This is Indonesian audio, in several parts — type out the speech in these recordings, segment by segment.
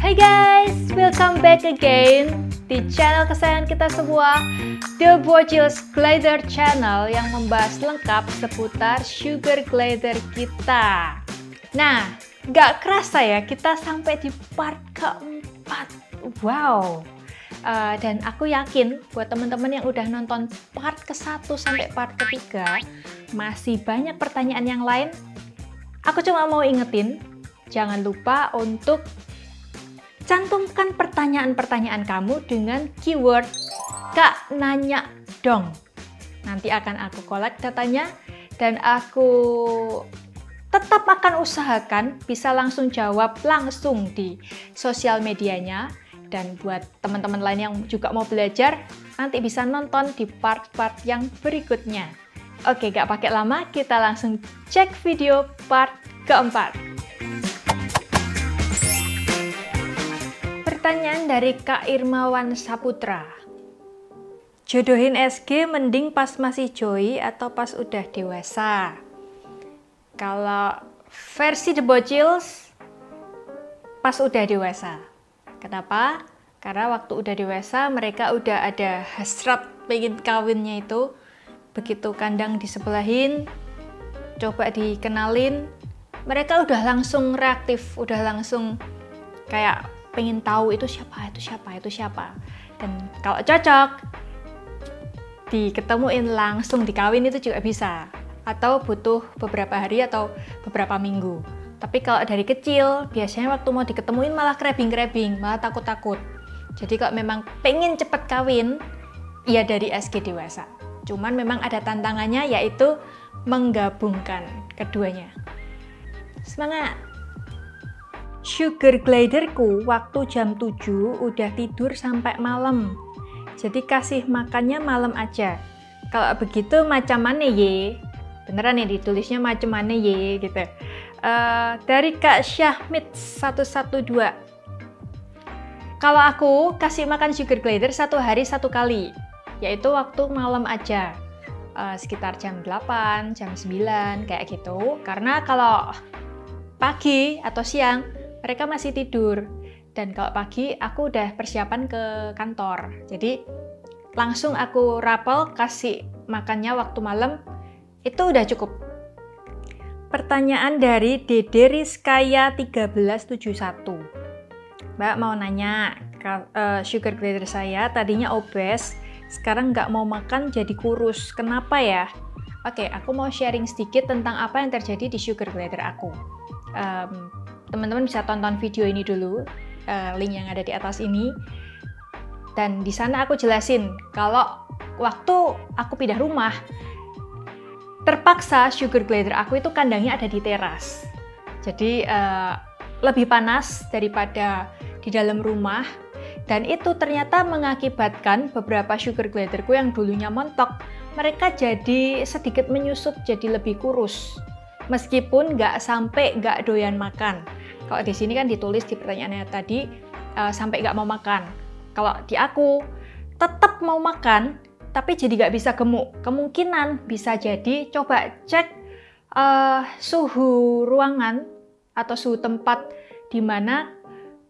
Hai guys, welcome back again di channel kesayangan kita semua, The Bojils Glider Channel yang membahas lengkap seputar sugar glider kita. Nah, gak kerasa ya kita sampai di part keempat. Wow. Dan aku yakin buat teman-teman yang udah nonton part ke-1 sampai part ke-3 masih banyak pertanyaan yang lain. Aku cuma mau ingetin, jangan lupa untuk cantumkan pertanyaan-pertanyaan kamu dengan keyword Kak Nanya Dong. Nanti akan aku collect datanya dan aku tetap akan usahakan bisa langsung jawab langsung di sosial medianya. Dan buat teman-teman lain yang juga mau belajar, nanti bisa nonton di part-part yang berikutnya. Oke, gak pakai lama, kita langsung cek video part keempat. Pertanyaan dari Kak Irmawan Saputra. Jodohin SG mending pas masih joy atau pas udah dewasa? Kalau versi The Bojils, pas udah dewasa. Kenapa? Karena waktu udah dewasa mereka udah ada hasrat pengen kawinnya itu. Begitu kandang disebelahin, coba dikenalin, mereka udah langsung reaktif, udah langsung kayak pengen tahu itu siapa. Dan kalau cocok, diketemuin langsung dikawin itu juga bisa. Atau butuh beberapa hari atau beberapa minggu. Tapi kalau dari kecil, biasanya waktu mau diketemuin malah krebing-krebing, malah takut-takut. Jadi kalau memang pengen cepet kawin, ya dari SG dewasa. Cuman memang ada tantangannya, yaitu menggabungkan keduanya. Semangat! Sugar gliderku waktu jam 7 udah tidur sampai malam. Jadi kasih makannya malam aja. Kalau begitu macam mana ye? Beneran nih ditulisnya macam mana ye gitu. Dari Kak Syahmid 112. Kalau aku kasih makan sugar glider 1 hari 1 kali, yaitu waktu malam aja, sekitar jam 8, jam 9 kayak gitu. Karena kalau pagi atau siang mereka masih tidur, dan kalau pagi aku udah persiapan ke kantor, jadi langsung aku rapel kasih makannya waktu malam, itu udah cukup. Pertanyaan dari Dede Rizkaya 1371. Mbak mau nanya, sugar glider saya tadinya obes, sekarang nggak mau makan jadi kurus, kenapa ya? Oke, aku mau sharing sedikit tentang apa yang terjadi di sugar glider aku. Teman-teman bisa tonton video ini dulu, link yang ada di atas ini. Dan di sana aku jelasin kalau waktu aku pindah rumah, terpaksa sugar glider aku itu kandangnya ada di teras. Jadi lebih panas daripada di dalam rumah. Dan itu ternyata mengakibatkan beberapa sugar gliderku yang dulunya montok, mereka jadi sedikit menyusut, jadi lebih kurus. Meskipun nggak doyan makan. Kalau di sini kan ditulis di pertanyaannya tadi, sampai nggak mau makan. Kalau di aku, tetap mau makan, tapi jadi nggak bisa gemuk. Kemungkinan bisa jadi, coba cek suhu ruangan atau suhu tempat di mana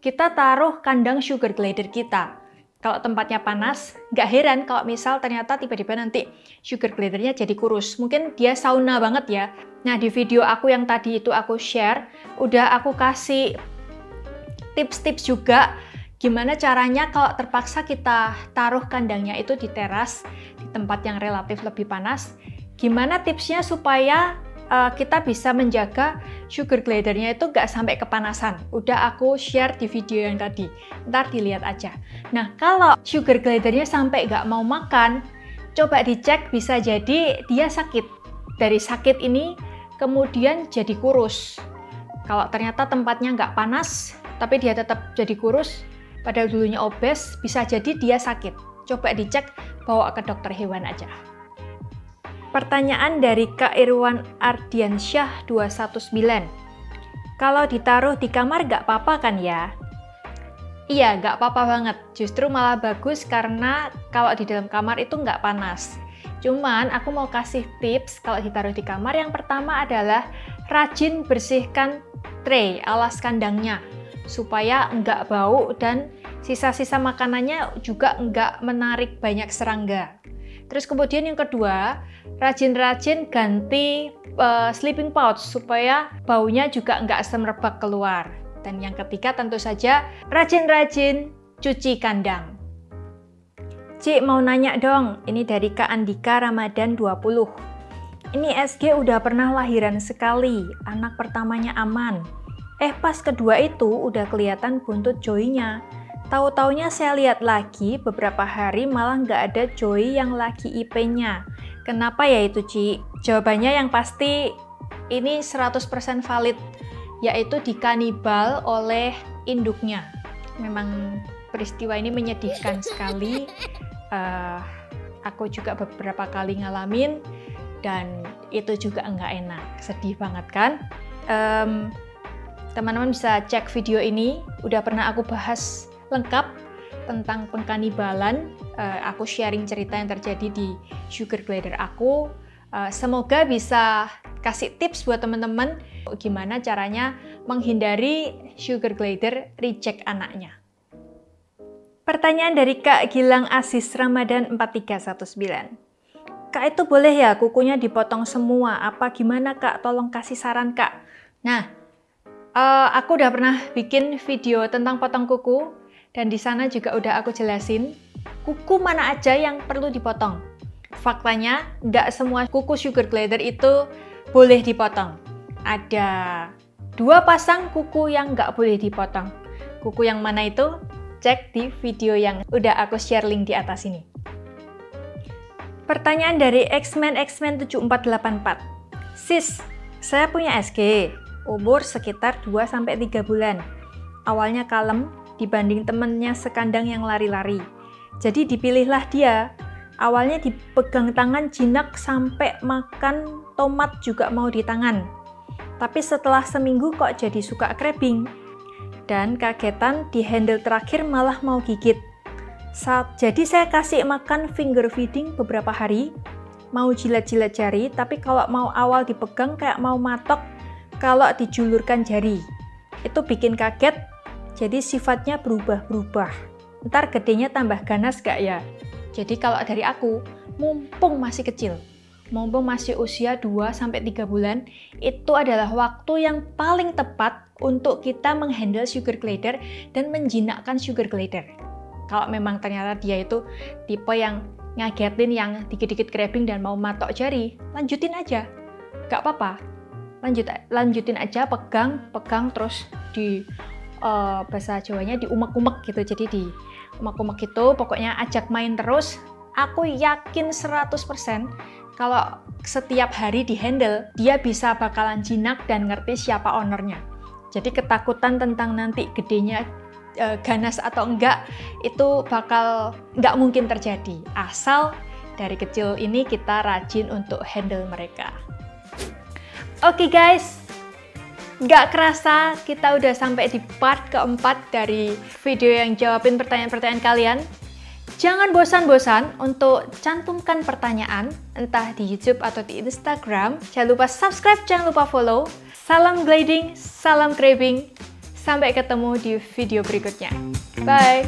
kita taruh kandang sugar glider kita. Kalau tempatnya panas, nggak heran kalau misal ternyata tiba-tiba nanti sugar glidernya jadi kurus. Mungkin dia sauna banget ya. Nah, di video aku yang tadi itu aku share, udah aku kasih tips-tips juga gimana caranya kalau terpaksa kita taruh kandangnya itu di teras, di tempat yang relatif lebih panas. Gimana tipsnya supaya kita bisa menjaga sugar glidernya itu nggak sampai kepanasan. Udah aku share di video yang tadi, ntar dilihat aja. Nah, kalau sugar glidernya sampai nggak mau makan, coba dicek, bisa jadi dia sakit. Dari sakit ini kemudian jadi kurus. Kalau ternyata tempatnya nggak panas, tapi dia tetap jadi kurus, padahal dulunya obes, bisa jadi dia sakit. Coba dicek, bawa ke dokter hewan aja. Pertanyaan dari Kak Irwan Ardiansyah 219. Kalau ditaruh di kamar nggak apa-apa kan ya? Iya, nggak apa-apa banget. Justru malah bagus karena kalau di dalam kamar itu nggak panas. Cuman aku mau kasih tips kalau ditaruh di kamar. Yang pertama adalah rajin bersihkan tray, alas kandangnya. supaya nggak bau dan sisa-sisa makanannya juga nggak menarik banyak serangga. Terus kemudian yang kedua, rajin-rajin ganti sleeping pouch supaya baunya juga nggak semerbak keluar. Dan yang ketiga tentu saja rajin-rajin cuci kandang. Cik mau nanya dong, ini dari Kak Andika Ramadan 20. Ini SG udah pernah lahiran sekali, anak pertamanya aman. Pas kedua itu udah kelihatan buntut Joy-nya. Tahu-taunya saya lihat lagi beberapa hari malah nggak ada Joy yang lagi IP-nya. Kenapa ya itu, Ci? Jawabannya yang pasti ini 100% valid, yaitu dikanibal oleh induknya. Memang peristiwa ini menyedihkan sekali. Aku juga beberapa kali ngalamin dan itu juga nggak enak. Sedih banget kan? Teman-teman bisa cek video ini, udah pernah aku bahas lengkap tentang pengkanibalan. Aku sharing cerita yang terjadi di sugar glider aku. Semoga bisa kasih tips buat teman-teman gimana caranya menghindari sugar glider reject anaknya. Pertanyaan dari Kak Gilang Aziz Ramadan 4319. Kak, itu boleh ya kukunya dipotong semua? Apa gimana Kak? Tolong kasih saran Kak. Nah, aku udah pernah bikin video tentang potong kuku. Dan di sana juga udah aku jelasin kuku mana aja yang perlu dipotong. Faktanya, nggak semua kuku sugar glider itu boleh dipotong. Ada 2 pasang kuku yang nggak boleh dipotong. Kuku yang mana itu? Cek di video yang udah aku share link di atas ini. Pertanyaan dari X-Men 7484. Sis, saya punya SG, umur sekitar 2-3 bulan. Awalnya kalem, dibanding temennya sekandang yang lari-lari. Jadi dipilihlah dia. Awalnya dipegang tangan jinak sampai makan tomat juga mau di tangan. Tapi setelah seminggu kok jadi suka crabbing. Dan kagetan di handle terakhir malah mau gigit. Jadi saya kasih makan finger feeding beberapa hari. Mau jilat-jilat jari, tapi kalau mau awal dipegang kayak mau matok kalau dijulurkan jari. Itu bikin kaget. Jadi sifatnya berubah-berubah. Ntar gedenya tambah ganas gak ya? Jadi kalau dari aku, mumpung masih kecil, mumpung masih usia 2-3 bulan, itu adalah waktu yang paling tepat untuk kita menghandle sugar glider dan menjinakkan sugar glider. Kalau memang ternyata dia itu tipe yang ngagetin, yang dikit-dikit crabbing dan mau matok jari, lanjutin aja. Gak apa-apa. Lanjutin aja, pegang terus di bahasa Jawanya diumek-umek gitu. Jadi di umek-umek itu pokoknya ajak main terus. Aku yakin 100% kalau setiap hari di handle dia bisa bakalan jinak dan ngerti siapa ownernya. Jadi ketakutan tentang nanti gedenya ganas atau enggak itu bakal nggak mungkin terjadi. Asal dari kecil ini kita rajin untuk handle mereka. Oke guys, nggak kerasa kita udah sampai di part keempat dari video yang jawabin pertanyaan-pertanyaan kalian. Jangan bosan-bosan untuk cantumkan pertanyaan, entah di YouTube atau di Instagram. Jangan lupa subscribe, jangan lupa follow. Salam gliding, salam crabbing. Sampai ketemu di video berikutnya. Bye!